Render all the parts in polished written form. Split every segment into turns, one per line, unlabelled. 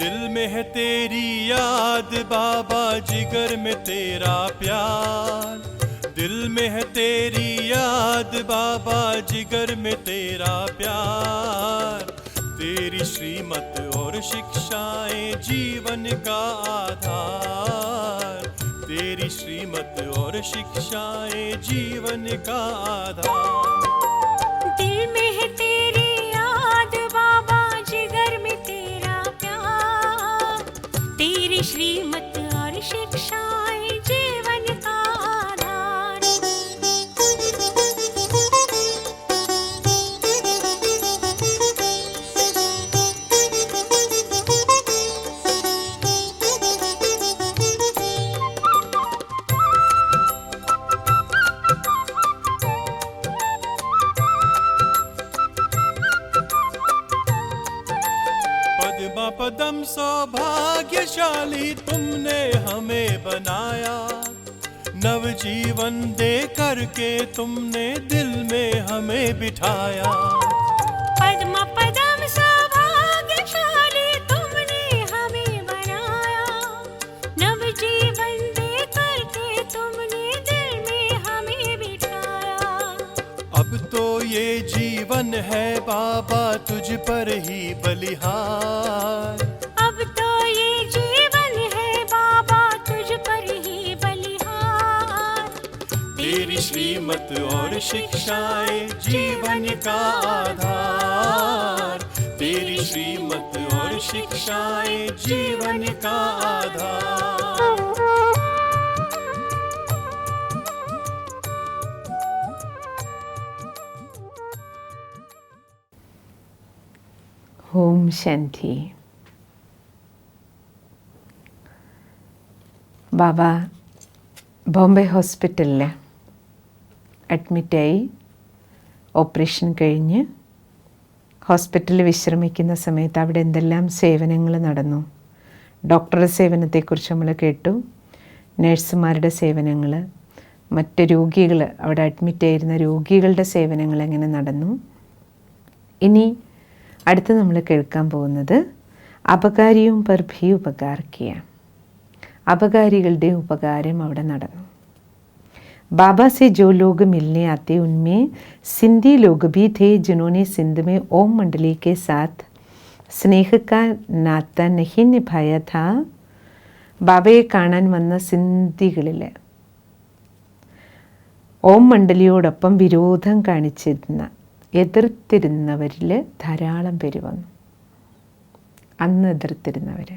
दिल में है तेरी याद बाबा, जिगर में तेरा प्यार। दिल में है तेरी याद बाबा, जिगर में तेरा प्यार। तेरी श्रीमत और शिक्षाएं जीवन का आधार। तेरी श्रीमत और शिक्षाएं जीवन का आधार।
दिल में है तेरी याद बाबा, जिगर में तेरा प्यार। तेरी श्रीमत और शिक्षाएं जीवन का आधार।
पद्मा पदम सौभाग्यशाली तुमने हमें बनाया। नवजीवन दे करके तुमने दिल में हमें बिठाया।
पद्म पदम सौभाग्यशाली तुमने हमें बनाया। नवजीवन दे करके तुमने दिल में हमें बिठाया।
अब तो ये जीवन है बाबा तुझ पर ही बलिहार।
अब तो ये जीवन है बाबा तुझ पर ही बलिहार।
तेरी श्रीमत और शिक्षाएं जीवन का आधार। तेरी श्रीमत और शिक्षाएं जीवन का आधार।
ഓം ശാന്തി. ബാബ ബോംബെ ഹോസ്പിറ്റലിൽ അഡ്മിറ്റായി ഓപ്പറേഷൻ കഴിഞ്ഞ് ഹോസ്പിറ്റലിൽ വിശ്രമിക്കുന്ന സമയത്ത് അവിടെ എന്തെല്ലാം സേവനങ്ങൾ നടന്നു. ഡോക്ടറുടെ സേവനത്തെക്കുറിച്ച് നമ്മൾ കേട്ടു. നഴ്സുമാരുടെ സേവനങ്ങൾ, മറ്റ് രോഗികൾ, അവിടെ അഡ്മിറ്റായിരുന്ന രോഗികളുടെ സേവനങ്ങൾ എങ്ങനെ നടന്നു. ഇനി അടുത്ത് നമ്മൾ കേൾക്കാൻ പോകുന്നത് അപകാരിയും പർ ഭി ഉപകാർ കിയ. അപകാരികളുടെ ഉപകാരം അവിടെ നടന്നു. बाबा से जो लोग मिलने आते उनमें सिंधी लोग भी थे जिन्होंने सिंध में ओम मंडली के साथ स्नेह का नाता नहीं निभाया था. ബാബയെ കാണാൻ വന്ന സിന്ധികളിൽ ഓം മണ്ഡലിയോടൊപ്പം വിരോധം കാണിച്ചിരുന്ന, എതിർത്തിരുന്നവരിൽ ധാരാളം പേര് വന്നു. അന്ന് എതിർത്തിരുന്നവർ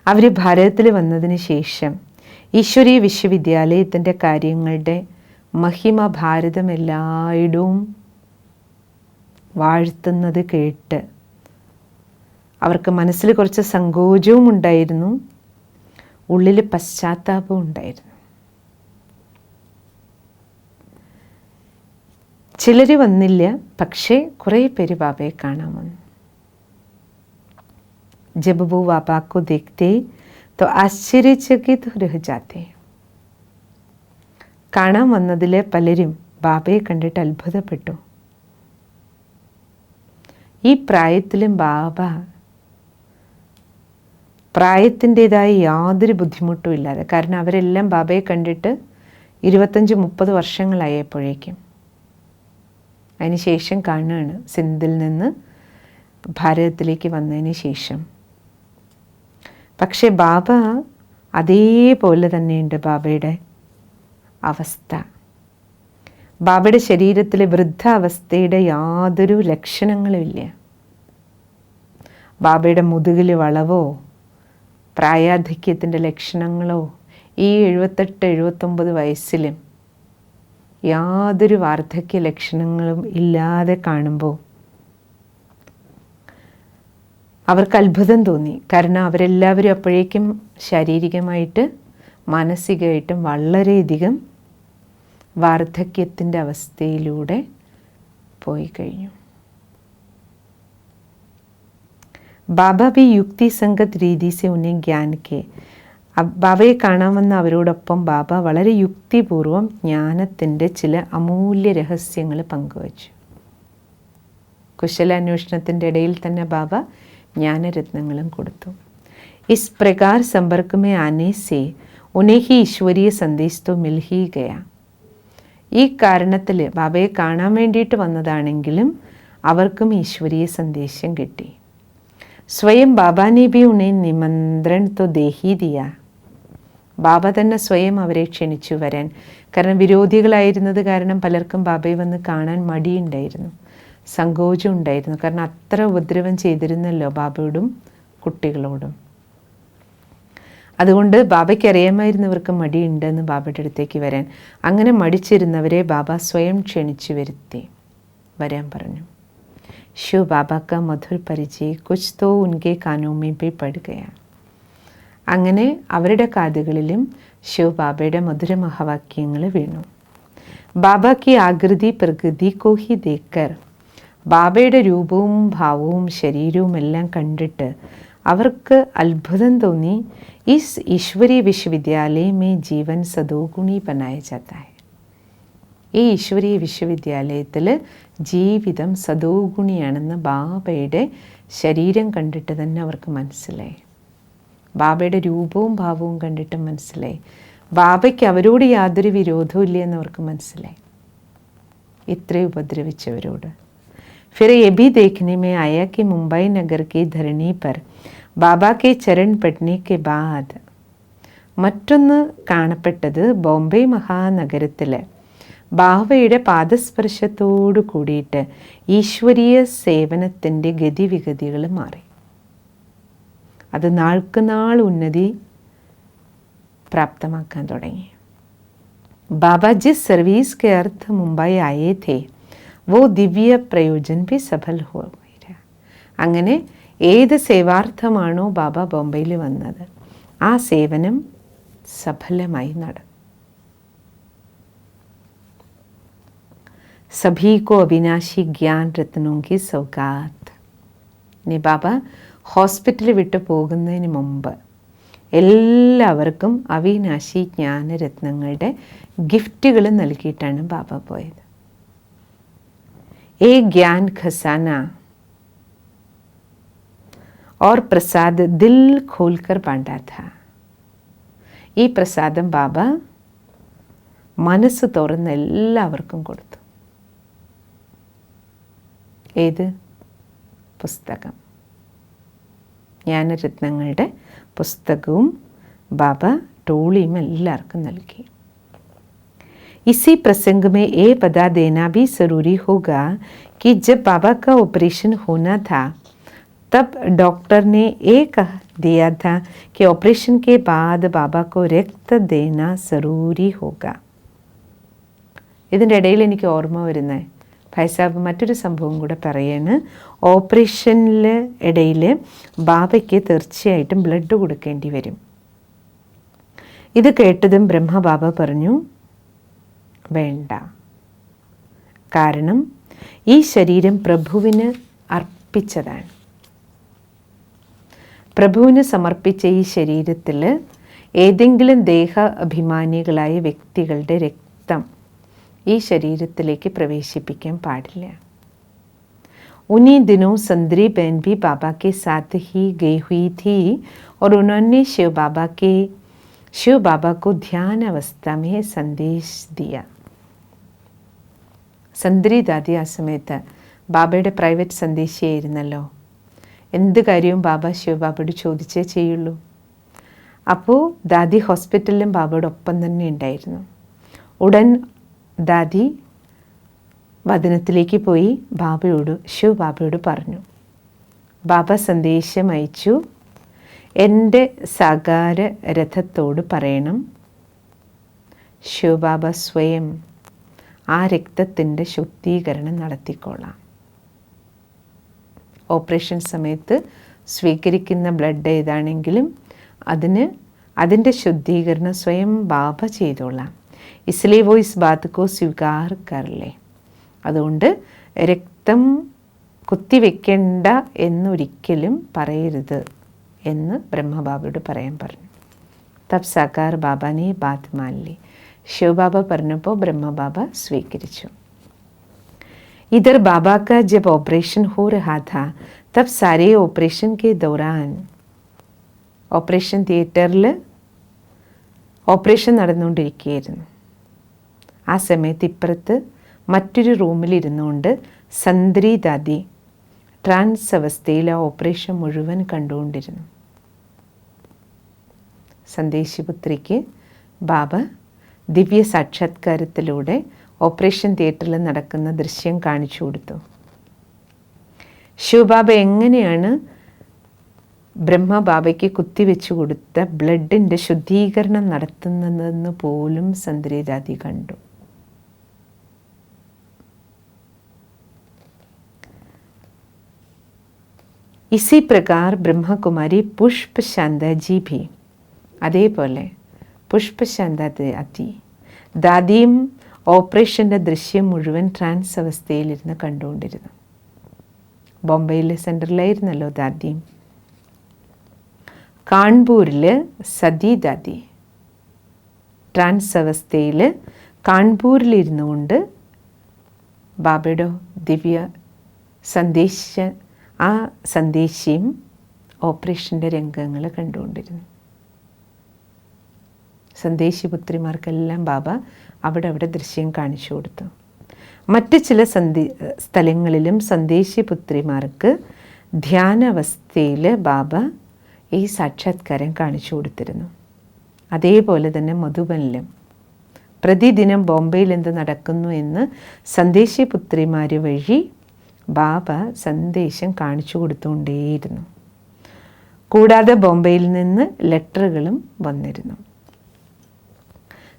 അവർ ഭാരതത്തിൽ വന്നതിന് ശേഷം ഈശ്വരീയ വിശ്വവിദ്യാലയത്തിൻ്റെ കാര്യങ്ങളുടെ മഹിമ ഭാരതം എല്ലായിടവും വാഴ്ത്തുന്നത് കേട്ട് അവർക്ക് മനസ്സിൽ കുറച്ച് സങ്കോചവും ഉണ്ടായിരുന്നു, ഉള്ളിൽ പശ്ചാത്താപവും ഉണ്ടായിരുന്നു. ചിലർ വന്നില്ല, പക്ഷേ കുറേ പേര് ബാബയെ കാണാൻ വന്നു. जब वो बाबा को देखते तो आश्चर्यचकित रह जाते. കാണാൻ വന്നതിൽ പലരും ബാബയെ കണ്ടിട്ട് അത്ഭുതപ്പെട്ടു. ഈ പ്രായത്തിലും ബാബ പ്രായത്തിൻ്റെതായ യാതൊരു ബുദ്ധിമുട്ടും ഇല്ലാതെ, കാരണം അവരെല്ലാം ബാബയെ കണ്ടിട്ട് 25-30 വർഷങ്ങളായപ്പോഴേക്കും. അതിന് ശേഷം കാണുകയാണ്, സിന്ധിൽ നിന്ന് ഭാരതത്തിലേക്ക് വന്നതിന് ശേഷം. പക്ഷേ ബാബ അതേപോലെ തന്നെയുണ്ട്. ബാബയുടെ അവസ്ഥ, ബാബയുടെ ശരീരത്തിലെ വൃദ്ധാവസ്ഥയുടെ യാതൊരു ലക്ഷണങ്ങളുമില്ല. ബാബയുടെ മുതുകിൽ വളവോ പ്രായാധിക്യത്തിൻ്റെ ലക്ഷണങ്ങളോ ഈ 78-79 വയസ്സിലും യാതൊരു വാർദ്ധക്യ ലക്ഷണങ്ങളും ഇല്ലാതെ കാണുമ്പോൾ അവർക്ക് അത്ഭുതം തോന്നി. കാരണം അവരെല്ലാവരും അപ്പോഴേക്കും ശാരീരികമായിട്ട് മാനസികമായിട്ടും വളരെയധികം വാർദ്ധക്യത്തിൻ്റെ അവസ്ഥയിലൂടെ പോയി കഴിഞ്ഞു. बाबा भी युक्ति संगत रीति से उन्हें ज्ञान के ബാബയെ കാണാമെന്ന അവരോടൊപ്പം ബാബ വളരെ യുക്തിപൂർവം ജ്ഞാനത്തിൻ്റെ ചില അമൂല്യ രഹസ്യങ്ങൾ പങ്കുവച്ചു. കുശലാന്വേഷണത്തിൻ്റെ ഇടയിൽ തന്നെ ബാബ ജ്ഞാനരത്നങ്ങളും കൊടുത്തു. ഇസ് പ്രകാർ സമ്പർക്ക് മേ ആനെ സേ ഉन्हें ही ഈശ്വരീയ സന്ദേശ് തോ മിൽ ഹി ഗയ. ഈ കാരണത്തിൽ ബാബയെ കാണാൻ വേണ്ടിയിട്ട് വന്നതാണെങ്കിലും അവർക്കും ഈശ്വരീയ സന്ദേശം കിട്ടി. സ്വയം ബാബാനെ ബി ഉन्हें നിമന്ത്രൺ തോ ദേഹി ദിയ. ബാബ തന്നെ സ്വയം അവരെ ക്ഷണിച്ചു വരാൻ. കാരണം വിരോധികളായിരുന്നത് കാരണം പലർക്കും ബാബയെ വന്ന് കാണാൻ മടിയുണ്ടായിരുന്നു, സങ്കോചം ഉണ്ടായിരുന്നു. കാരണം അത്ര ഉപദ്രവം ചെയ്തിരുന്നല്ലോ ബാബയോടും കുട്ടികളോടും. അതുകൊണ്ട് ബാബയ്ക്ക് അറിയാമായിരുന്നവർക്ക് മടിയുണ്ടെന്ന് ബാബയുടെ അടുത്തേക്ക് വരാൻ. അങ്ങനെ മടിച്ചിരുന്നവരെ ബാബ സ്വയം ക്ഷണിച്ചു വരുത്തി വരാൻ പറഞ്ഞു. ശിവ ബാബാക്ക മധുർ പരിചയ കുച്ച് തോ ഉൻകെ കാനോമേ പേ പടുകയാ. അങ്ങനെ അവരുടെ കാതുകളിലും ശിവ ബാബയുടെ മധുര മഹാവാക്യങ്ങൾ വീണു. ബാബ കി ആകൃതി പ്രകൃതി കോ ഹി ദേക്കർ. ബാബയുടെ രൂപവും ഭാവവും ശരീരവും എല്ലാം കണ്ടിട്ട് അവർക്ക് അത്ഭുതം തോന്നി. ഇസ് ഈശ്വരീയ വിശ്വവിദ്യാലയ മേ ജീവൻ സദോഗുണി ബനായ ജാതാ ഹൈ. ഈ ഈശ്വരീയ വിശ്വവിദ്യാലയത്തിൽ ജീവിതം സദോഗുണിയാണെന്ന് ബാബയുടെ ശരീരം കണ്ടിട്ട് തന്നെ അവർക്ക് മനസ്സിലായി. ബാബയുടെ രൂപവും ഭാവവും കണ്ടിട്ട് മനസ്സിലായി. ബാബയ്ക്ക് അവരോട് യാതൊരു വിരോധവും ഇല്ലയെന്ന് അവർക്ക് മനസ്സിലായി, ഇത്രയും ഉപദ്രവിച്ചവരോട്. फिर ये भी देखने में आया कि मुंबई नगर की धरनी पर बाबा के चरण पड़ने के बाद മറ്റൊന്ന് കാണപ്പെട്ടത് ബോംബെ മഹാനഗരത്തിൽ ബാബയുടെ പാദസ്പർശത്തോടു കൂടിയിട്ട് ഈശ്വരീയ സേവനത്തിൻ്റെ ഗതിവിഗതികൾ മാറി. അത് നാൾക്ക് നാൾ ഉന്നതി പ്രാപ്തമാക്കാൻ തുടങ്ങി. ബാബ ജിസ് സർവീസ് കെ അർത്ഥ മുംബൈ ആയേ ഥേ വോ ദിവ്യ പ്രയോജൻ ഭി സഫൽ ഹോ ഗയ. അങ്ങനെ ഏത് സേവാർത്ഥമാണോ ബാബ ബോംബെയിൽ വന്നത് ആ സേവനം സഫലമായി നടന്നു. സഭി കോ അവിനാശി ജ്ഞാൻ രത്നോं की സൗഗാത്ത്. ഇനി ബാബ ഹോസ്പിറ്റൽ വിട്ടു പോകുന്നതിന് മുമ്പ് എല്ലാവർക്കും അവിനാശി ജ്ഞാനരത്നങ്ങളുടെ ഗിഫ്റ്റുകൾ നൽകിയിട്ടാണ് ബാബ പോയത്. एक ज्ञान खजाना और प्रसाद दिल खोलकर बांटा था. ഈ പ്രസാദം ബാബ മനസ്സ് തുറന്ന് എല്ലാവർക്കും കൊടുത്തു. ഏത് പുസ്തകം? ജ്ഞാനരത്നങ്ങളുടെ പുസ്തകവും ബാബ ടോളിയും എല്ലാവർക്കും നൽകി. इसी प्रसंग में ये बता देना भी ज़रूरी होगा कि जब बाबा का ऑपरेशन होना था तब डॉक्टर ने ये कह दिया था कि ऑपरेशन के बाद बाबा को रक्त देना ज़रूरी होगा. ഇതിൻ്റെ ഇടയിൽ എനിക്ക് ഓർമ്മ വരുന്നത് ഫൈസാബ് മറ്റൊരു സംഭവം കൂടെ പറയാണ്. ഓപ്പറേഷനിൽ ഇടയിൽ ബാബയ്ക്ക് തീർച്ചയായിട്ടും ബ്ലഡ് കൊടുക്കേണ്ടി വരും. ഇത് കേട്ടതും ബ്രഹ്മബാബ പറഞ്ഞു, വേണ്ട. കാരണം ഈ ശരീരം പ്രഭുവിന് അർപ്പിച്ചതാണ്. പ്രഭുവിന് സമർപ്പിച്ച ഈ ശരീരത്തിൽ ഏതെങ്കിലും ദേഹ അഭിമാനികളായ വ്യക്തികളുടെ രക്തം ഈ ശരീരത്തിലേക്ക് പ്രവേശിപ്പിക്കാൻ പാടില്ല. उन्हीं दिनों संदरी बहन भी बाबा के साथ ही गई हुई थी और उन्होंने शिव बाबा को ध्यान अवस्था में संदेश दिया. സന്ദ്രി ദാദി ആ സമയത്ത് ബാബയുടെ പ്രൈവറ്റ് സന്ദേശിയായിരുന്നല്ലോ. എന്ത് കാര്യവും ബാബ ശിവബാബയോട് ചോദിച്ചേ ചെയ്യുള്ളൂ. അപ്പോൾ ദാദി ഹോസ്പിറ്റലിലും ബാബയോടൊപ്പം തന്നെ ഉണ്ടായിരുന്നു. ഉടൻ ദാദി വദനത്തിലേക്ക് പോയി ശിവബാബയോട് പറഞ്ഞു, ബാബ സന്ദേശം അയച്ചു, എൻ്റെ സാകാര രഥത്തോട് പറയണം ശിവബാബ സ്വയം ആ രക്തത്തിൻ്റെ ശുദ്ധീകരണം നടത്തിക്കോളാം. ഓപ്പറേഷൻ സമയത്ത് സ്വീകരിക്കുന്ന ബ്ലഡ് ഏതാണെങ്കിലും അതിൻ്റെ ശുദ്ധീകരണം സ്വയം ബാബ ചെയ്തോളാം. ഇസ്ലീ വോ ഇസ് ബാത് കോ സ്വീകാർ കർലേ. അതുകൊണ്ട് രക്തം കുത്തിവെക്കേണ്ട എന്നൊരിക്കലും പറയരുത് എന്ന് ബ്രഹ്മബാബയോട് പറയാൻ പറഞ്ഞു. തബ് സാകാർ ബാബാനെ ബാത് മാൻ ലി. ശിവബാബ പറഞ്ഞപ്പോൾ ബ്രഹ്മബാബ സ്വീകരിച്ചു. इधर बाबा का जब ऑपरेशन हो रहा था तब सारे ऑपरेशन के दौरान ഓപ്പറേഷൻ തിയേറ്ററിൽ ഓപ്പറേഷൻ നടന്നുകൊണ്ടിരിക്കുകയായിരുന്നു. ആ സമയത്ത് ഇപ്പുറത്ത് മറ്റൊരു റൂമിലിരുന്നുകൊണ്ട് സന്ദ്രി ദാദി ട്രാൻസ് അവസ്ഥയിൽ ആ ഓപ്പറേഷൻ മുഴുവൻ കണ്ടുകൊണ്ടിരുന്നു. സന്ദേശിപുത്രിക്ക് ബാബ ദിവ്യ സാക്ഷാത്കാരത്തിലൂടെ ഓപ്പറേഷൻ തിയേറ്ററിൽ നടക്കുന്ന ദൃശ്യം കാണിച്ചു കൊടുത്തു. ശിവബാബ എങ്ങനെയാണ് ബ്രഹ്മബാബയ്ക്ക് കുത്തിവെച്ചു കൊടുത്ത ബ്ലഡിൻ്റെ ശുദ്ധീകരണം നടത്തുന്നതെന്ന് പോലും സന്ദ്രിദാദി കണ്ടു. ഇസി പ്രകാർ ബ്രഹ്മകുമാരി പുഷ്പശാന്താജി ഭി, അതേപോലെ പുഷ്പശാന്താദി ദാദിയും ഓപ്പറേഷൻ്റെ ദൃശ്യം മുഴുവൻ ട്രാൻസ് അവസ്ഥയിലിരുന്ന് കണ്ടുകൊണ്ടിരുന്നു. ബോംബെയിലെ സെൻറ്ററിലായിരുന്നല്ലോ ദാദിയും. കാൺപൂരിൽ സതി ദാദി ട്രാൻസ് അവസ്ഥയിൽ കാൺപൂരിലിരുന്നു കൊണ്ട് ബാബയുടെ ദിവ്യ സന്ദേശിയും ഓപ്പറേഷൻ്റെ രംഗങ്ങൾ കണ്ടുകൊണ്ടിരുന്നു. സന്ദേശിപുത്രിമാർക്കെല്ലാം ബാബ അവിടെ ദൃശ്യം കാണിച്ചു കൊടുത്തു. മറ്റ് ചില സ്ഥലങ്ങളിലും സന്ദേശിപുത്രിമാർക്ക് ധ്യാനാവസ്ഥയിൽ ബാബ ഈ സാക്ഷാത്കാരം കാണിച്ചു കൊടുത്തിരുന്നു. അതേപോലെ തന്നെ മധുബനിലും പ്രതിദിനം ബോംബെയിൽ എന്ത് നടക്കുന്നു എന്ന് സന്ദേശിപുത്രിമാർ വഴി ബാബ സന്ദേശം കാണിച്ചു കൊടുത്തുകൊണ്ടേയിരുന്നു. കൂടാതെ ബോംബെയിൽ നിന്ന് ലെറ്ററുകളും വന്നിരുന്നു.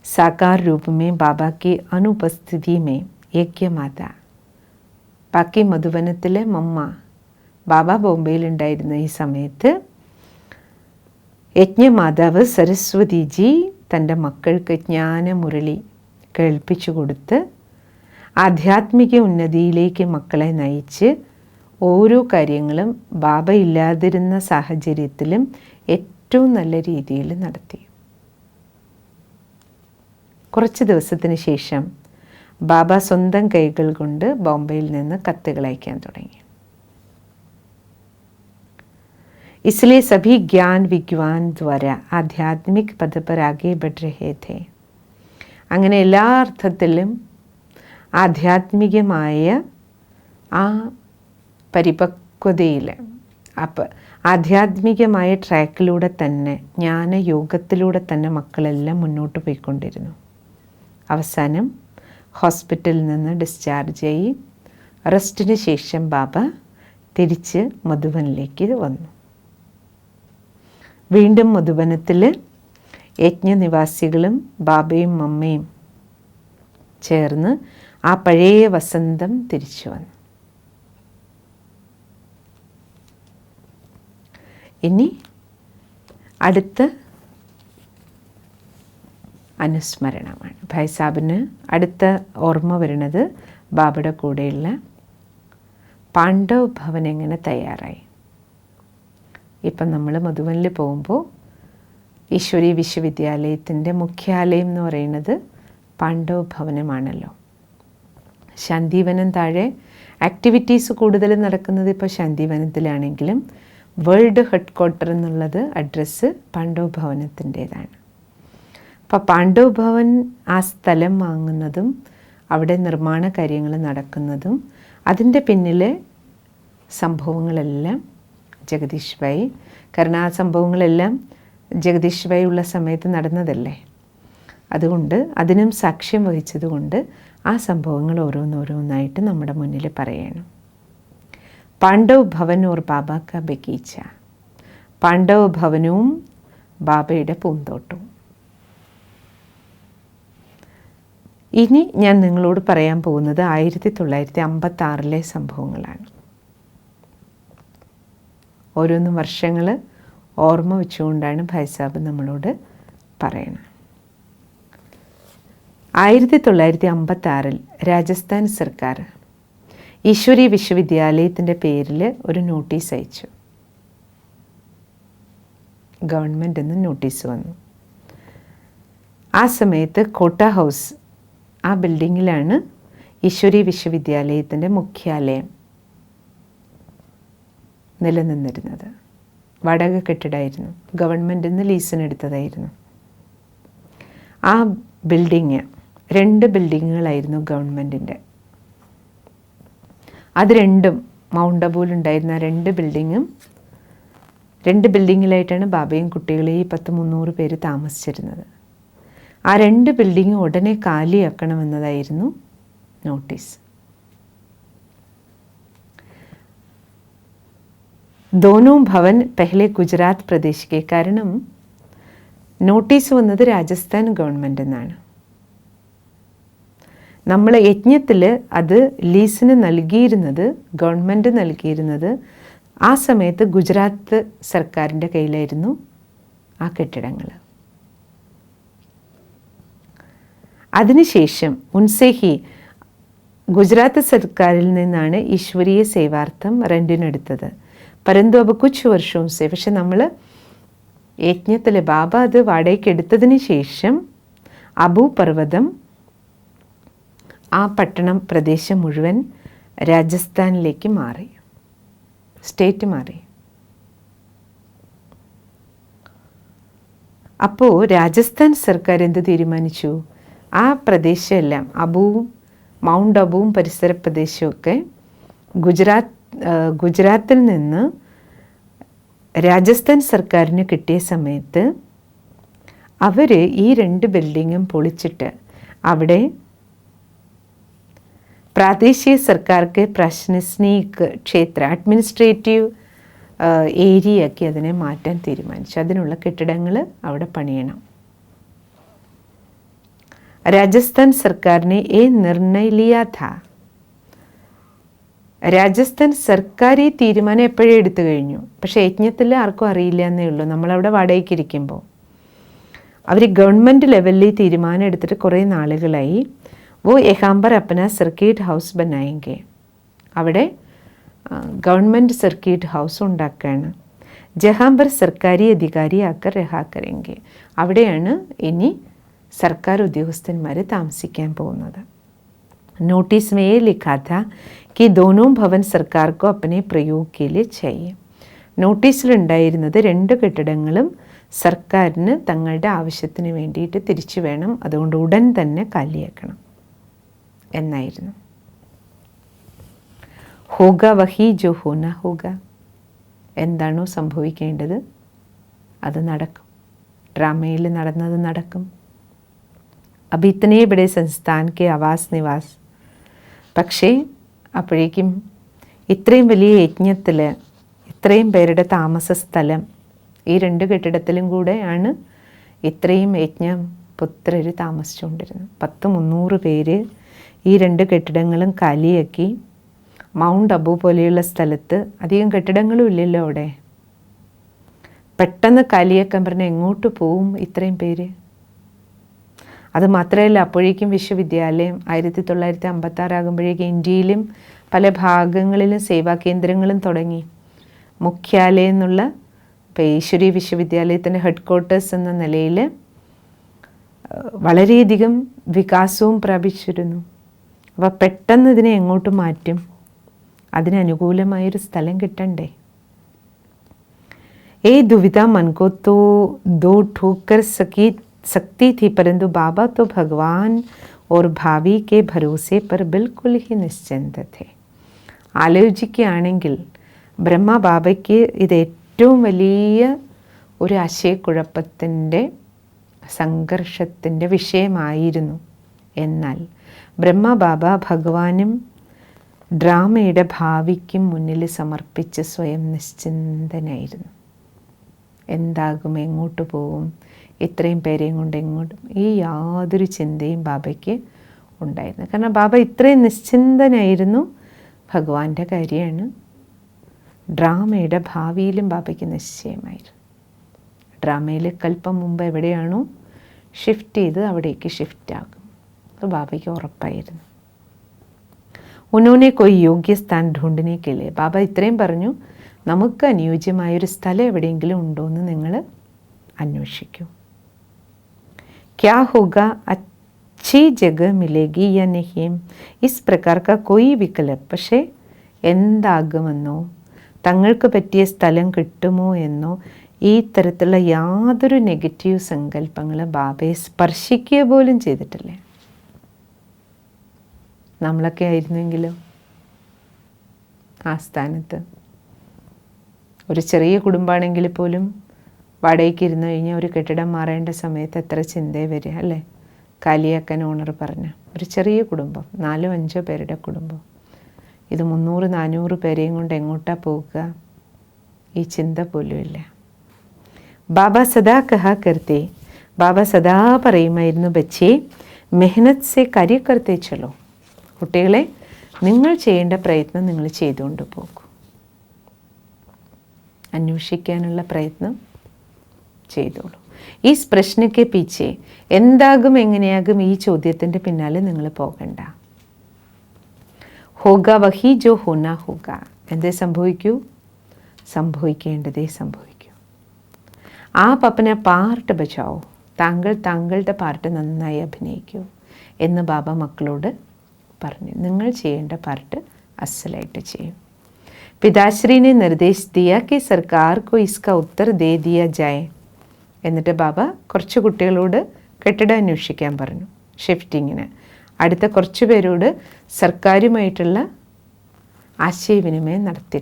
साकार रूप में बाबा की अनुपस्थिति में യജ്ഞമാതാ, ബാക്കി മധുബനത്തിലെ മമ്മ ബാബ ബോംബെയിലുണ്ടായിരുന്ന ഈ സമയത്ത് യജ്ഞമാതാവ് സരസ്വതിജി തൻ്റെ മക്കൾക്ക് ജ്ഞാനമുരളി കേൾപ്പിച്ചു കൊടുത്ത് ആധ്യാത്മിക ഉന്നതിയിലേക്ക് മക്കളെ നയിച്ച് ഓരോ കാര്യങ്ങളും ബാബ ഇല്ലാതിരുന്ന സാഹചര്യത്തിലും ഏറ്റവും നല്ല രീതിയിൽ നടത്തി. കുറച്ച് ദിവസത്തിന് ശേഷം ബാബ സ്വന്തം കൈകൾ കൊണ്ട് ബോംബെയിൽ നിന്ന് കത്തുകൾ അയക്കാൻ തുടങ്ങി. इसलिए सभी ज्ञान विज्ञान द्वारा आध्यात्मिक पद पर आगे बढ़ रहे थे. അങ്ങനെ എല്ലാ അർത്ഥത്തിലും ആധ്യാത്മികമായ ആ പരിപക്വതയിൽ ആധ്യാത്മികമായ ട്രാക്കിലൂടെ തന്നെ ജ്ഞാനയോഗത്തിലൂടെ തന്നെ മക്കളെല്ലാം മുന്നോട്ട് പോയിക്കൊണ്ടിരുന്നു. അവസാനം ഹോസ്പിറ്റലിൽ നിന്ന് ഡിസ്ചാർജ് ആയി റെസ്റ്റിന് ശേഷം ബാബ തിരിച്ച് മധുബനിലേക്ക് വന്നു. വീണ്ടും മധുബനത്തിൽ യജ്ഞനിവാസികളും ബാബയും അമ്മയും ചേർന്ന് ആ പഴയ വസന്തം തിരിച്ചു വന്നു. ഇനി അടുത്ത അനുസ്മരണമാണ്. ഭായ് സാബിന് അടുത്ത ഓർമ്മ വരുന്നത് ബാബയുടെ കൂടെയുള്ള പാണ്ഡവ് ഭവൻ എങ്ങനെ തയ്യാറായി. ഇപ്പം നമ്മൾ മധുബനിൽ പോകുമ്പോൾ ഈശ്വരി വിശ്വവിദ്യാലയത്തിൻ്റെ മുഖ്യാലയം എന്ന് പറയുന്നത് പാണ്ഡവ് ഭവനമാണല്ലോ. ശാന്തിവനം താഴെ ആക്ടിവിറ്റീസ് കൂടുതൽ നടക്കുന്നത് ഇപ്പോൾ ശാന്തിവനത്തിലാണെങ്കിലും വേൾഡ് ഹെഡ് ക്വാർട്ടർ എന്നുള്ളത് അഡ്രസ്സ് പാണ്ഡവ് ഭവനത്തിൻ്റേതാണ്. അപ്പോൾ പാണ്ഡവ് ഭവൻ ആ സ്ഥലം വാങ്ങുന്നതും അവിടെ നിർമ്മാണ കാര്യങ്ങൾ നടക്കുന്നതും അതിൻ്റെ പിന്നിലെ സംഭവങ്ങളെല്ലാം ജഗദീഷ് ഭായ്, കാരണം ആ സംഭവങ്ങളെല്ലാം ജഗദീഷ് ഭായ് ഉള്ള സമയത്ത് നടന്നതല്ലേ, അതുകൊണ്ട് അതിനും സാക്ഷ്യം വഹിച്ചതുകൊണ്ട് ആ സംഭവങ്ങൾ ഓരോന്നോരോന്നായിട്ട് നമ്മുടെ മുന്നിൽ പറയണം. പാണ്ഡവ് ഭവൻ ഓർ ബാബ കാ ബഗീച്ച, പാണ്ഡവ് ഭവനവും ബാബയുടെ പൂന്തോട്ടവും. ഇനി ഞാൻ നിങ്ങളോട് പറയാൻ പോകുന്നത് 1956 സംഭവങ്ങളാണ്. ഓരോന്നും വർഷങ്ങൾ ഓർമ്മ വെച്ചുകൊണ്ടാണ് ഭായ് സാബ് നമ്മളോട് പറയണത്. 1956 രാജസ്ഥാൻ സർക്കാർ ഈശ്വരി വിശ്വവിദ്യാലയത്തിൻ്റെ പേരിൽ ഒരു നോട്ടീസ് അയച്ചു. ഗവൺമെൻറ് നിന്ന് നോട്ടീസ് വന്നു. ആ സമയത്ത് കോട്ട ഹൗസ്, ആ ബിൽഡിങ്ങിലാണ് ഈശ്വരി വിശ്വവിദ്യാലയത്തിൻ്റെ മുഖ്യാലയം നിലനിന്നിരുന്നത്. വാടക കെട്ടിടമായിരുന്നു, ഗവൺമെൻറ്റിൽ നിന്ന് ലീസിനെടുത്തതായിരുന്നു. ആ ബിൽഡിങ് 2 ബിൽഡിങ്ങുകളായിരുന്നു ഗവൺമെൻറ്റിൻ്റെ. അത് രണ്ടും മൗണ്ട് അബുവിലുണ്ടായിരുന്ന 2 ബിൽഡിങ്ങിലായിട്ടാണ് ബാബയും കുട്ടികളെയും 300 പേര് താമസിച്ചിരുന്നത്. ആ 2 ബിൽഡിങ്ങും ഉടനെ കാലിയാക്കണമെന്നതായിരുന്നു നോട്ടീസ്. दोनों भवन पहले गुजरात प्रदेश के, കാരണം നോട്ടീസ് വന്നത് രാജസ്ഥാൻ ഗവൺമെൻറ് എന്നാണ്. നമ്മൾ യജ്ഞത്തിൽ അത് ലീസിന് നൽകിയിരുന്നത്, ഗവൺമെൻറ് നൽകിയിരുന്നത് ആ സമയത്ത് ഗുജറാത്ത് സർക്കാരിൻ്റെ കയ്യിലായിരുന്നു ആ കെട്ടിടങ്ങൾ. അതിനുശേഷം ഉൻസേഹി ഗുജറാത്ത് സർക്കാരിൽ നിന്നാണ് ഈശ്വരീയ സേവാർത്ഥം റെൻറ്റിനെടുത്തത്. പരന്തു അബ് കുച്ച് വർഷവും സേ, പക്ഷെ നമ്മൾ യജ്ഞത്തിൽ ബാബ അത് വാടകയ്ക്ക് എടുത്തതിന് ശേഷം അബു പർവ്വതം, ആ പട്ടണം പ്രദേശം മുഴുവൻ രാജസ്ഥാനിലേക്ക് മാറി, സ്റ്റേറ്റ് മാറി. അപ്പോൾ രാജസ്ഥാൻ സർക്കാർ എന്ത് തീരുമാനിച്ചു? ആ പ്രദേശമെല്ലാം മൗണ്ട് അബുവും പരിസര പ്രദേശമൊക്കെ ഗുജറാത്തിൽ നിന്ന് രാജസ്ഥാൻ സർക്കാരിന് കിട്ടിയ സമയത്ത് അവർ ഈ 2 ബിൽഡിങ്ങും പൊളിച്ചിട്ട് അവിടെ പ്രാദേശിക സർക്കാർക്ക് പ്രശാസനിക് ക്ഷേത്ര, അഡ്മിനിസ്ട്രേറ്റീവ് ഏരിയയാക്കി അതിനെ മാറ്റാൻ തീരുമാനിച്ചു. അതിനുള്ള കെട്ടിടങ്ങൾ അവിടെ പണിയണം. രാജസ്ഥാൻ സർക്കാരിനെ നിർണയ ലിയാ ഥാ. രാജസ്ഥാൻ സർക്കാർ ഈ തീരുമാനം എപ്പോഴേ എടുത്തു കഴിഞ്ഞു, പക്ഷേ യജ്ഞത്തിൽ ആർക്കും അറിയില്ല എന്നേ ഉള്ളൂ. നമ്മളവിടെ വാടകയ്ക്ക് ഇരിക്കുമ്പോൾ അവർ ഗവൺമെൻറ് ലെവലിൽ തീരുമാനം എടുത്തിട്ട് കുറേ നാളുകളായി. വോ യഹാംബർ അപ്പന സർക്കിട്ട് ഹൗസ് ബനായെങ്കിൽ, അവിടെ ഗവൺമെൻറ് സർക്കിട്ട് ഹൗസ് ഉണ്ടാക്കുകയാണ്. ജഹാംബർ സർക്കാരി അധികാരി ആക്കർ രഹാ കരെങ്കിൽ, അവിടെയാണ് ഇനി സർക്കാർ ഉദ്യോഗസ്ഥന്മാർ താമസിക്കാൻ പോകുന്നത്. നോട്ടീസ് में ये लिखा था कि दोनों भवन सरकार को अपने प्रयोग के लिए चाहिए. നോട്ടീസിലുണ്ടായിരുന്നത് 2 കെട്ടിടങ്ങളും സർക്കാരിന് തങ്ങളുടെ ആവശ്യത്തിന് വേണ്ടിയിട്ട് തിരിച്ചു വേണം, അതുകൊണ്ട് ഉടൻ തന്നെ കാലിയാക്കണം എന്നായിരുന്നു. ഹോഗ വഹി ജോ ഹോന ഹോഗ, എന്താണോ സംഭവിക്കേണ്ടത് അത് നടക്കും. ഡ്രാമയിൽ നടന്നത് നടക്കും. अब इतने बड़े संस्थान के आवास निवास, പക്ഷേ അപ്പോഴേക്കും ഇത്രയും വലിയ യജ്ഞത്തിൽ ഇത്രയും പേരുടെ താമസ സ്ഥലം ഈ 2 കെട്ടിടത്തിലും കൂടെയാണ് ഇത്രയും യജ്ഞപുത്രർ താമസിച്ചുകൊണ്ടിരുന്നത്. 300 പേര് ഈ 2 കെട്ടിടങ്ങളും കാലിയാക്കി. മൗണ്ട് അബു പോലെയുള്ള സ്ഥലത്ത് അധികം കെട്ടിടങ്ങളും ഇല്ലല്ലോ അവിടെ. പെട്ടെന്ന് കാലിയാക്കാൻ പറഞ്ഞാൽ എങ്ങോട്ട് പോവും ഇത്രയും പേര്? അത് മാത്രമല്ല, അപ്പോഴേക്കും വിശ്വവിദ്യാലയം 1956 ആകുമ്പോഴേക്കും ഇന്ത്യയിലും പല ഭാഗങ്ങളിലും സേവാ കേന്ദ്രങ്ങളും തുടങ്ങി. മുഖ്യാലയം എന്നുള്ള, ഇപ്പോൾ ഈശ്വരി വിശ്വവിദ്യാലയത്തിൻ്റെ ഹെഡ് ക്വാർട്ടേഴ്സ് എന്ന നിലയിൽ വളരെയധികം വികാസവും പ്രാപിച്ചിരുന്നു. അപ്പോൾ പെട്ടെന്ന് ഇതിനെ എങ്ങോട്ട് മാറ്റും? അതിനനുകൂലമായൊരു സ്ഥലം കിട്ടണ്ടേ? दुविधा मन को तो दो ठोकर सकती थी, परंतु बाबा तो भगवान और भावी के भरोसे पर बिल्कुल ही निश्चिंत थे. ആലോചിക്കുകയാണെങ്കിൽ ബ്രഹ്മ ബാബയ്ക്ക് ഇത് ഏറ്റവും വലിയ ഒരു ആശയക്കുഴപ്പത്തിൻ്റെ സംഘർഷത്തിൻ്റെ വിഷയമായിരുന്നു. എന്നാൽ ബ്രഹ്മ ബാബ ഭഗവാനും ഡ്രാമയുടെ ഭാവിക്കും മുന്നിൽ സമർപ്പിച്ച് സ്വയം നിശ്ചിന്തനായിരുന്നു. എന്താകും, എങ്ങോട്ട് പോകും, ഇത്രയും പേരെയും കൊണ്ട് എങ്ങോട്ടും, ഈ യാതൊരു ചിന്തയും ബാബയ്ക്ക് ഉണ്ടായിരുന്നു. കാരണം ബാബ ഇത്രയും നിശ്ചിന്തനായിരുന്നു. ഭഗവാന്റെ കാര്യമാണ്. ഡ്രാമയുടെ ഭാവിയിലും ബാബയ്ക്ക് നിശ്ചയമായിരുന്നു. ഡ്രാമയിൽ കൽപ്പം മുമ്പ് എവിടെയാണോ ഷിഫ്റ്റ് ചെയ്ത് അവിടേക്ക് ഷിഫ്റ്റ് ആകും. അത് ബാബയ്ക്ക് ഉറപ്പായിരുന്നു. ഉന്നോനെ കൊയ് യോഗ്യ സ്ഥാൻ ഢൂണ്ടിനെ കേളിയ, ബാബ ഇത്രയും പറഞ്ഞു, നമുക്ക് അനുയോജ്യമായൊരു സ്ഥലം എവിടെയെങ്കിലും ഉണ്ടോ എന്ന് നിങ്ങൾ അന്വേഷിക്കൂ. क्या होगा, अच्छी जगह मिलेगी या नहीं, इस प्रकार का कोई विकल्प. പക്ഷേ എന്താകുമെന്നോ തങ്ങൾക്ക് പറ്റിയ സ്ഥലം കിട്ടുമോ എന്നോ ഈ തരത്തിലുള്ള യാതൊരു നെഗറ്റീവ് സങ്കല്പങ്ങൾ ബാബയെ സ്പർശിക്കുക പോലും ചെയ്തിട്ടില്ല. നമ്മളൊക്കെ ആയിരുന്നെങ്കിലോ ആ സ്ഥാനത്ത്, ഒരു ചെറിയ കുടുംബമാണെങ്കിൽ പോലും വാടകയ്ക്ക് ഇരുന്ന് കഴിഞ്ഞാൽ ഒരു കെട്ടിടം മാറേണ്ട സമയത്ത് എത്ര ചിന്തയെ വരിക അല്ലേ. കാലിയാക്കാൻ ഓണർ പറഞ്ഞ ഒരു ചെറിയ കുടുംബം, 4-5 പേരുടെ കുടുംബം, ഇത് 300-400 പേരെയും കൊണ്ട് എങ്ങോട്ടാ പോകുക, ഈ ചിന്ത പോലും ഇല്ല. ബാബ സദാ കഹാ കർത്തേ, ബാബ സദാ പറയുമായിരുന്നു, ബച്ചേ മെഹനത് സെ കാര്യ കർത്തേ ചലോ, കുട്ടികളെ നിങ്ങൾ ചെയ്യേണ്ട പ്രയത്നം നിങ്ങൾ ചെയ്തുകൊണ്ട് പോകും. അന്വേഷിക്കാനുള്ള പ്രയത്നം ചെയ്തോളൂ. ഈ പ്രശ്നಕ್ಕೆ പീച്ചെ എന്താകും എങ്ങനെയാകും ഈ ചോദ്യത്തിൻ്റെ പിന്നാലെ നിങ്ങൾ പോകണ്ട. ഹോഗ വഹി ജോ ഹോന ഹോഗ, എന്തേ സംഭവിക്കൂ, സംഭവിക്കേണ്ടതേ സംഭവിക്കൂ. ആപ് അപ്പന പാർട്ട് ബച്ചാവോ, താങ്കൾ താങ്കളുടെ പാർട്ട് നന്നായി അഭിനയിക്കൂ എന്ന് ബാബ മക്കളോട് പറഞ്ഞു. നിങ്ങൾ ചെയ്യേണ്ട പാർട്ട് അസലായിട്ട് ചെയ്യും. पिताश्री ने निर्देश दिया कि सरकार को इसका उत्तर दे दिया जाए. എന്നിട്ട് ബാബ കുറച്ച് കുട്ടികളോട് കെട്ടിടം അന്വേഷിക്കാൻ പറഞ്ഞു ഷിഫ്റ്റിങ്ങിന്. അടുത്ത കുറച്ച് പേരോട് സർക്കാരുമായിട്ടുള്ള ആശയവിനിമയം നടത്തി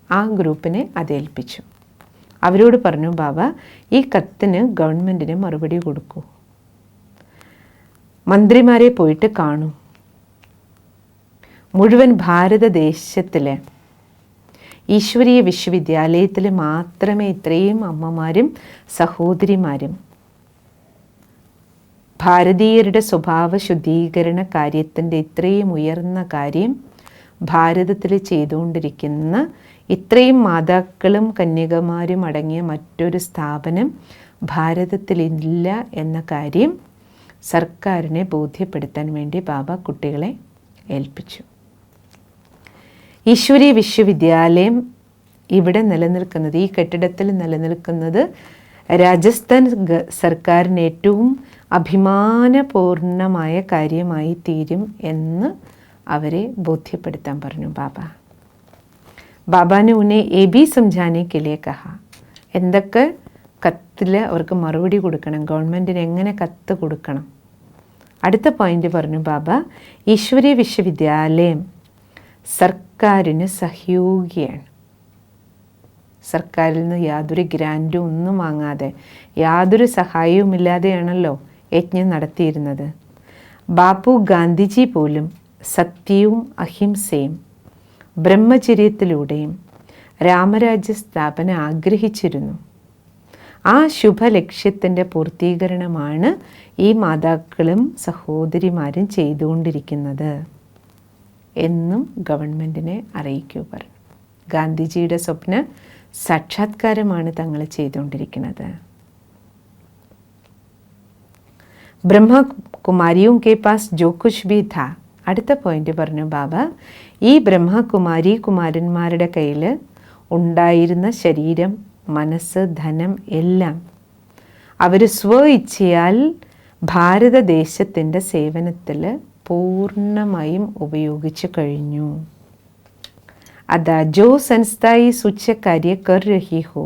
ആ ഗ്രൂപ്പിനെ അതേൽപ്പിച്ചു. അവരോട് പറഞ്ഞു, ബാബ ഈ കത്തിന് ഗവൺമെൻറ്റിന് മറുപടി കൊടുക്കൂ, മന്ത്രിമാരെ പോയിട്ട് കാണൂ. മുഴുവൻ ഭാരതദേശത്തിലെ ഈശ്വരീയ വിശ്വവിദ്യാലയത്തിൽ മാത്രമേ ഇത്രയും അമ്മമാരും സഹോദരിമാരും ഭാരതീയരുടെ സ്വഭാവ ശുദ്ധീകരണ കാര്യത്തിൻ്റെ ഇത്രയും ഉയർന്ന കാര്യം ഭാരതത്തിൽ ചെയ്തുകൊണ്ടിരിക്കുന്ന ഇത്രയും മാതാക്കളും കന്യകമാരും അടങ്ങിയ മറ്റൊരു സ്ഥാപനം ഭാരതത്തിലില്ല എന്ന കാര്യം സർക്കാരിനെ ബോധ്യപ്പെടുത്താൻ വേണ്ടി ബാബ കുട്ടികളെ ഏൽപ്പിച്ചു. ഈശ്വരീയ വിശ്വവിദ്യാലയം ഇവിടെ നിലനിൽക്കുന്നത്, ഈ കെട്ടിടത്തിൽ നിലനിൽക്കുന്നത് രാജസ്ഥാൻ സർക്കാരിന് ഏറ്റവും അഭിമാനപൂർണമായ കാര്യമായി തീരും എന്ന് അവരെ ബോധ്യപ്പെടുത്താൻ പറഞ്ഞു ബാബ. ബാബാനെ ഉന്നെ എ ബി സംജാനെ കെലിയെ കഹ, എന്തൊക്കെ കത്തിൽ അവർക്ക് മറുപടി കൊടുക്കണം, ഗവൺമെൻറ്റിന് എങ്ങനെ കത്ത് കൊടുക്കണം. അടുത്ത പോയിന്റ് പറഞ്ഞു ബാബ, ഈശ്വരീയ വിശ്വവിദ്യാലയം സർക്കാരിന് സഹയോഗിയാണ്. സർക്കാരിൽ നിന്ന് യാതൊരു ഗ്രാൻറ്റും ഒന്നും വാങ്ങാതെ യാതൊരു സഹായവുമില്ലാതെയാണല്ലോ യജ്ഞം നടത്തിയിരുന്നത്. ബാപ്പു ഗാന്ധിജി പോലും സത്യവും അഹിംസയും ബ്രഹ്മചര്യത്തിലൂടെയും രാമരാജ്യ സ്ഥാപന ആഗ്രഹിച്ചിരുന്നു. ആ ശുഭലക്ഷ്യത്തിൻ്റെ പൂർത്തീകരണമാണ് ഈ മാതാക്കളും സഹോദരിമാരും ചെയ്തുകൊണ്ടിരിക്കുന്നത് എന്നും ഗവൺമെൻറ്റിനെ അറിയിക്കൂ പറഞ്ഞു. ഗാന്ധിജിയുടെ സ്വപ്ന സാക്ഷാത്കാരമാണ് തങ്ങൾ ചെയ്തുകൊണ്ടിരിക്കുന്നത്. ബ്രഹ്മകുമാരിയും കെ പാസ് ജോ കുച്ച് ഭി ഥാ, അടുത്ത പോയിന്റ് പറഞ്ഞു ബാബ, ഈ ബ്രഹ്മകുമാരി കുമാരന്മാരുടെ കയ്യിൽ ഉണ്ടായിരുന്ന ശരീരം, മനസ്സ്, ധനം എല്ലാം അവർ സ്വ ഇച്ഛയാൽ ഭാരതദേശത്തിൻ്റെ സേവനത്തിൽ പൂർണ്ണമായും ഉപയോഗിച്ചു കഴിഞ്ഞു. അതാ ജോ സംസ്ഥായി സുച്ച കാര്യ കർ രഹി ഹോ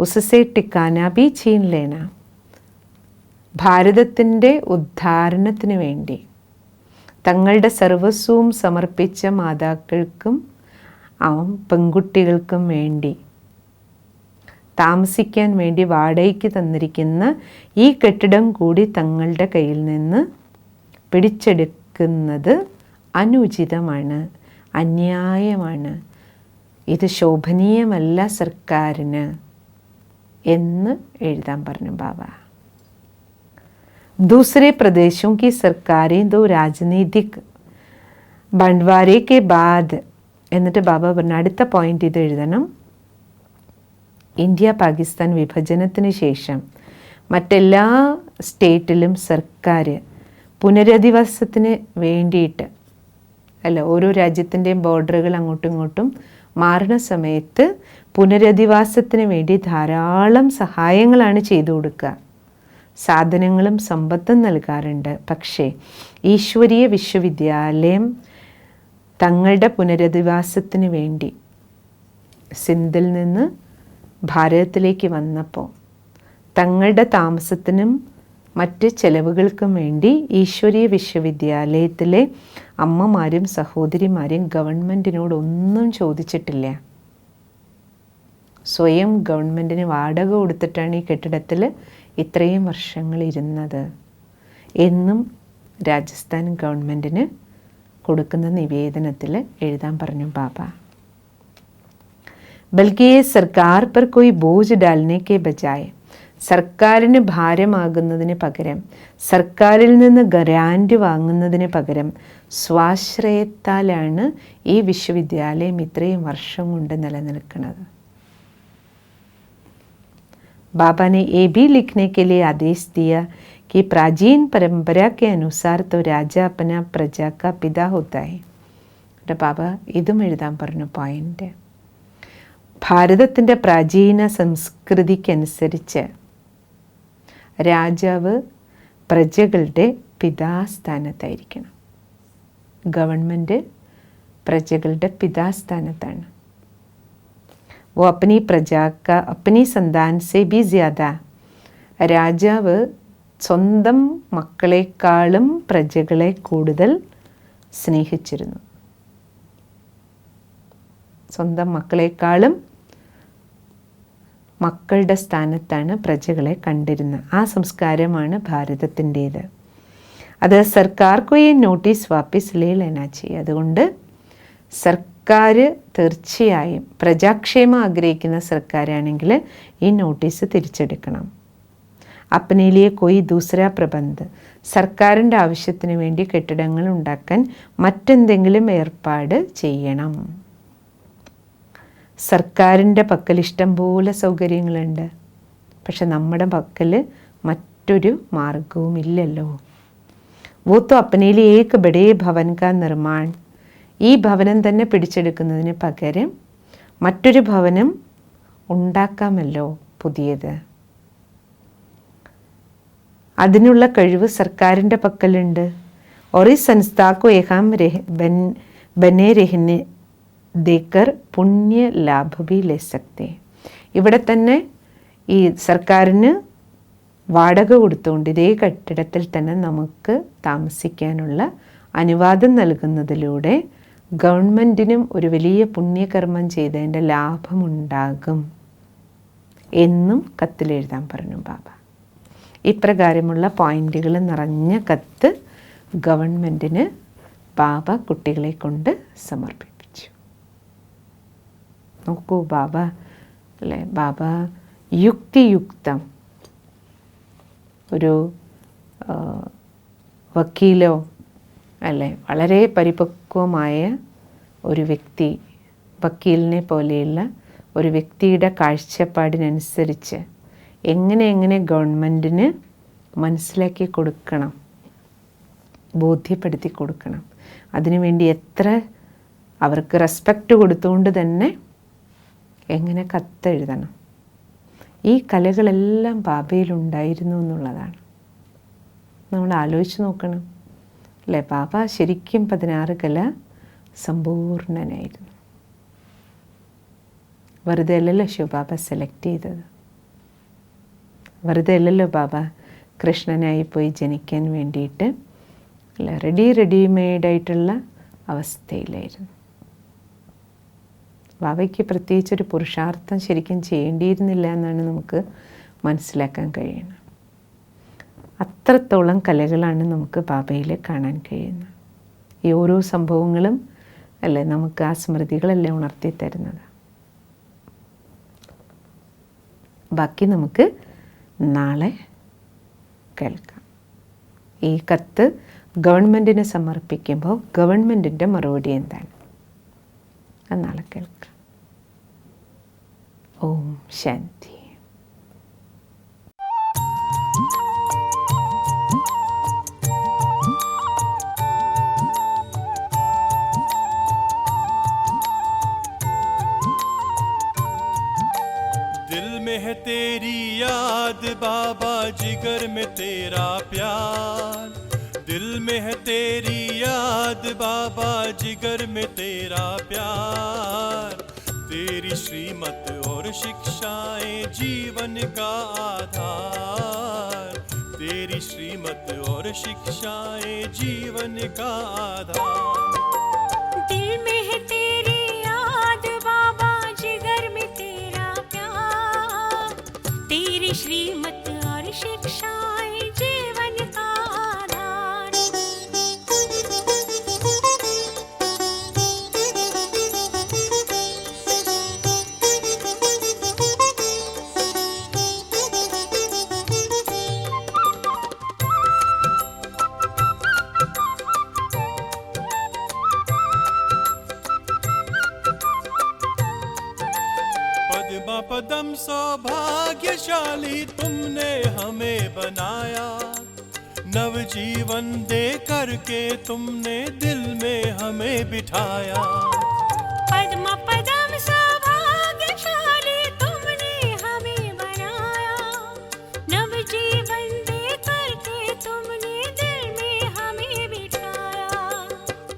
ഉസ്സെ ടിക്കാന ഭി ഛീൻ ലേന. ഭാരതത്തിൻ്റെ ഉദ്ധാരണത്തിന് വേണ്ടി തങ്ങളുടെ സർവസ്വവും സമർപ്പിച്ച മാതാക്കൾക്കും പെൺകുട്ടികൾക്കും വേണ്ടി താമസിക്കാൻ വേണ്ടി വാടകയ്ക്ക് തന്നിരിക്കുന്ന ഈ കെട്ടിടം കൂടി തങ്ങളുടെ കയ്യിൽ നിന്ന് പിടിച്ചെടുക്കുന്നത് അനുചിതമാണ്, അന്യായമാണ്, ഇത് ശോഭനീയമല്ല സർക്കാരിന് എന്ന് എഴുതാൻ പറഞ്ഞു ബാബ. दूसरे प्रदेशों की सरकारें दो राजनीतिक बंटवारे के बाद, എന്നിട്ട് ബാബ പറഞ്ഞു അടുത്ത പോയിന്റ് ഇത് എഴുതണം, ഇന്ത്യ പാകിസ്ഥാൻ വിഭജനത്തിന് ശേഷം മറ്റെല്ലാ സ്റ്റേറ്റിലും സർക്കാർ പുനരധിവാസത്തിന് വേണ്ടിയിട്ട് അല്ല, ഓരോ രാജ്യത്തിൻ്റെയും ബോർഡറുകൾ അങ്ങോട്ടും ഇങ്ങോട്ടും മാറുന്ന സമയത്ത് പുനരധിവാസത്തിന് വേണ്ടി ധാരാളം സഹായങ്ങളാണ് ചെയ്തു കൊടുക്കുക. സാധനങ്ങളും സമ്പത്തും നൽകാറുണ്ട്. പക്ഷേ ഈശ്വരീയ വിശ്വവിദ്യാലയം തങ്ങളുടെ പുനരധിവാസത്തിന് വേണ്ടി സിന്ധിൽ നിന്ന് ഭാരതത്തിലേക്ക് വന്നപ്പോൾ തങ്ങളുടെ താമസത്തിനും മറ്റ് ചെലവുകൾക്കും വേണ്ടി ഈശ്വരീയ വിശ്വവിദ്യാലയത്തിലെ അമ്മമാരും സഹോദരിമാരും ഗവൺമെൻറ്റിനോടൊന്നും ചോദിച്ചിട്ടില്ല. സ്വയം ഗവൺമെൻറ്റിന് വാടക കൊടുത്തിട്ടാണ് ഈ കെട്ടിടത്തിൽ ഇത്രയും വർഷങ്ങൾ ഇരുന്നത് എന്നും രാജസ്ഥാൻ ഗവൺമെൻറ്റിന് കൊടുക്കുന്ന നിവേദനത്തിൽ എഴുതാൻ പറഞ്ഞു ബാബ. ബൽക്കി സർക്കാർ പർ കോയി ബോझ ഡാൽനെ കെ ബജായ്, സർക്കാരിന് ഭാരമാകുന്നതിന് പകരം, സർക്കാരിൽ നിന്ന് ഗ്രാൻഡ് വാങ്ങുന്നതിന് പകരം സ്വാശ്രയത്താലാണ് ഈ വിശ്വവിദ്യാലയം ഇത്രയും വർഷം കൊണ്ട് നിലനിൽക്കുന്നത്. बाबा ने ये भी लिखने के लिए आदेश दिया कि प्राचीन परंपरा के अनुसार तो राजा अपना प्रजा का पिता होता है. ബാബ ഇതും എഴുതാൻ പറഞ്ഞു പോയിന്റ്. ഭാരതത്തിൻ്റെ പ്രാചീന സംസ്കൃതിക്കനുസരിച്ച് രാജാവ് പ്രജകളുടെ പിതാസ്ഥാനത്തായിരിക്കണം. ഗവൺമെൻറ് പ്രജകളുടെ പിതാസ്ഥാനത്താണ്. वो अपनी प्रजा का अपनी संतान से भी ज़्यादा, രാജാവ് സ്വന്തം മക്കളെക്കാളും പ്രജകളെ കൂടുതൽ സ്നേഹിച്ചിരുന്നു. സ്വന്തം മക്കളെക്കാളും മക്കളുടെ സ്ഥാനത്താണ് പ്രജകളെ കണ്ടിരുന്നത്. ആ സംസ്കാരമാണ് ഭാരതത്തിൻ്റേത്. അത് സർക്കാർക്കോ ഈ നോട്ടീസ് വാപ്പിസ് ലേ ലേനാ ചെയ്യും. അതുകൊണ്ട് സർക്കാർ തീർച്ചയായും പ്രജാക്ഷേമം ആഗ്രഹിക്കുന്ന സർക്കാരാണെങ്കിൽ ഈ നോട്ടീസ് തിരിച്ചെടുക്കണം. അപ്പനയിലെ കോയി ദൂസരാ പ്രബന്ധ്, സർക്കാരിൻ്റെ ആവശ്യത്തിന് വേണ്ടി കെട്ടിടങ്ങൾ ഉണ്ടാക്കാൻ മറ്റെന്തെങ്കിലും ഏർപ്പാട് ചെയ്യണം. സർക്കാരിൻ്റെ പക്കൽ ഇഷ്ടം പോലെ സൗകര്യങ്ങളുണ്ട്, പക്ഷെ നമ്മുടെ പക്കൽ മറ്റൊരു മാർഗവും ഇല്ലല്ലോ. वो तो अपने लिए एक बड़े भवन का निर्माण, ഈ ഭവനം തന്നെ പിടിച്ചെടുക്കുന്നതിന് പകരം മറ്റൊരു ഭവനം ഉണ്ടാക്കാമല്ലോ പുതിയത്. അതിനുള്ള കഴിവ് സർക്കാരിൻ്റെ പക്കലുണ്ട്. और इस संस्था को यहाँ बने रहने देकर पुण्य लाभ भी ले सकते. ഇവിടെ തന്നെ ഈ സർക്കാരിന് വാടക കൊടുത്തുകൊണ്ട് ഇതേ കെട്ടിടത്തിൽ തന്നെ നമുക്ക് താമസിക്കാനുള്ള അനുവാദം നൽകുന്നതിലൂടെ ഗവൺമെൻറ്റിനും ഒരു വലിയ പുണ്യകർമ്മം ചെയ്തതിൻ്റെ ലാഭമുണ്ടാകും എന്നും കത്തിലെഴുതാൻ പറഞ്ഞു ബാബ. ഇപ്രകാരമുള്ള പോയിന്റുകൾ നിറഞ്ഞ കത്ത് ഗവൺമെൻറ്റിന് ബാബ കുട്ടികളെ കൊണ്ട് സമർപ്പിച്ചു. നോക്കൂ ബാബ അല്ലേ, ബാബ യുക്തിയുക്തം ഒരു വക്കീലോ അല്ലേ, വളരെ പരിപക്വമായ ഒരു വ്യക്തി, വക്കീലിനെ പോലെയുള്ള ഒരു വ്യക്തിയുടെ കാഴ്ചപ്പാടിനനുസരിച്ച് എങ്ങനെ ഗവൺമെൻറ്റിന് മനസ്സിലാക്കി കൊടുക്കണം, ബോധ്യപ്പെടുത്തി കൊടുക്കണം, അതിനുവേണ്ടി എത്ര അവർക്ക് റെസ്പെക്റ്റ് കൊടുത്തുകൊണ്ട് തന്നെ എങ്ങനെ കത്തെഴുതണം, ഈ കലകളെല്ലാം ബാബയിലുണ്ടായിരുന്നു എന്നുള്ളതാണ് നമ്മൾ ആലോചിച്ച് നോക്കണം അല്ലേ. ബാബ ശരിക്കും 16 കല സമ്പൂർണനായിരുന്നു. വെറുതെ അല്ലല്ലോ ശിവബാബ സെലക്ട് ചെയ്തത്, വെറുതെ അല്ലല്ലോ ബാബ കൃഷ്ണനായി പോയി ജനിക്കാൻ വേണ്ടിയിട്ട് അല്ല, റെഡിമെയ്ഡായിട്ടുള്ള അവസ്ഥയിലായിരുന്നു. ബാബയ്ക്ക് പ്രത്യേകിച്ചൊരു പുരുഷാർത്ഥം ശരിക്കും ചെയ്യേണ്ടിയിരുന്നില്ല എന്നാണ് നമുക്ക് മനസ്സിലാക്കാൻ കഴിയുന്നത്. അത്രത്തോളം കലകളാണ് നമുക്ക് ബാബയിൽ കാണാൻ കഴിയുന്നത്. ഈ ഓരോ സംഭവങ്ങളും അല്ലേ നമുക്ക് ആ സ്മൃതികളല്ലേ ഉണർത്തി തരുന്നത്. ബാക്കി നമുക്ക് നാളെ കേൾക്കാം. ഈ കത്ത് ഗവൺമെൻറ്റിന് സമർപ്പിക്കുമ്പോൾ ഗവൺമെൻറ്റിൻ്റെ മറുപടി എന്താണ് അത് നാളെ കേൾക്കാം. ഓം ശാന്തി.
दिल में है तेरी याद बाबा जिगर में तेरा प्यार, दिल में है तेरी याद बाबा जिगर में तेरा प्यार। तेरी श्रीमत और शिक्षाएं जीवन का आधार, तेरी श्रीमत और शिक्षाएं जीवन का आधार।
दिल में है तेरी याद बाबा जिगर में तेरा प्यार, तेरी श्रीमत और शिक्षाएं जीवन का आधार।
पद्मा पदम सौभाग्यशाली तुमने हमें बनाया, नवजीवन दे करके तुमने दिल में हमें बिठाया।
पद्म पदम सौभाग्यशाली तुमने हमें बनाया, नवजीवन दे करके तुमने दिल में हमें बिठाया।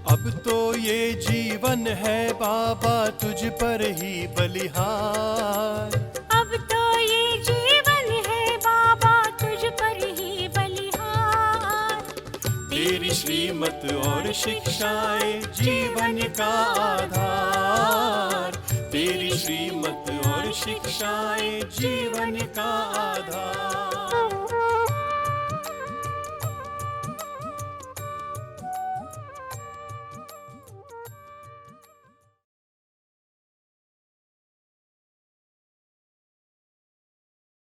अब तो ये जीवन है बाबा तुझ पर ही बलिहार,
अब तो ये जीवन है बाबा तुझ पर ही बलिहार।
तेरी श्रीमत और शिक्षाएं जीवन का आधार, तेरी श्रीमत और शिक्षाएं जीवन का आधार।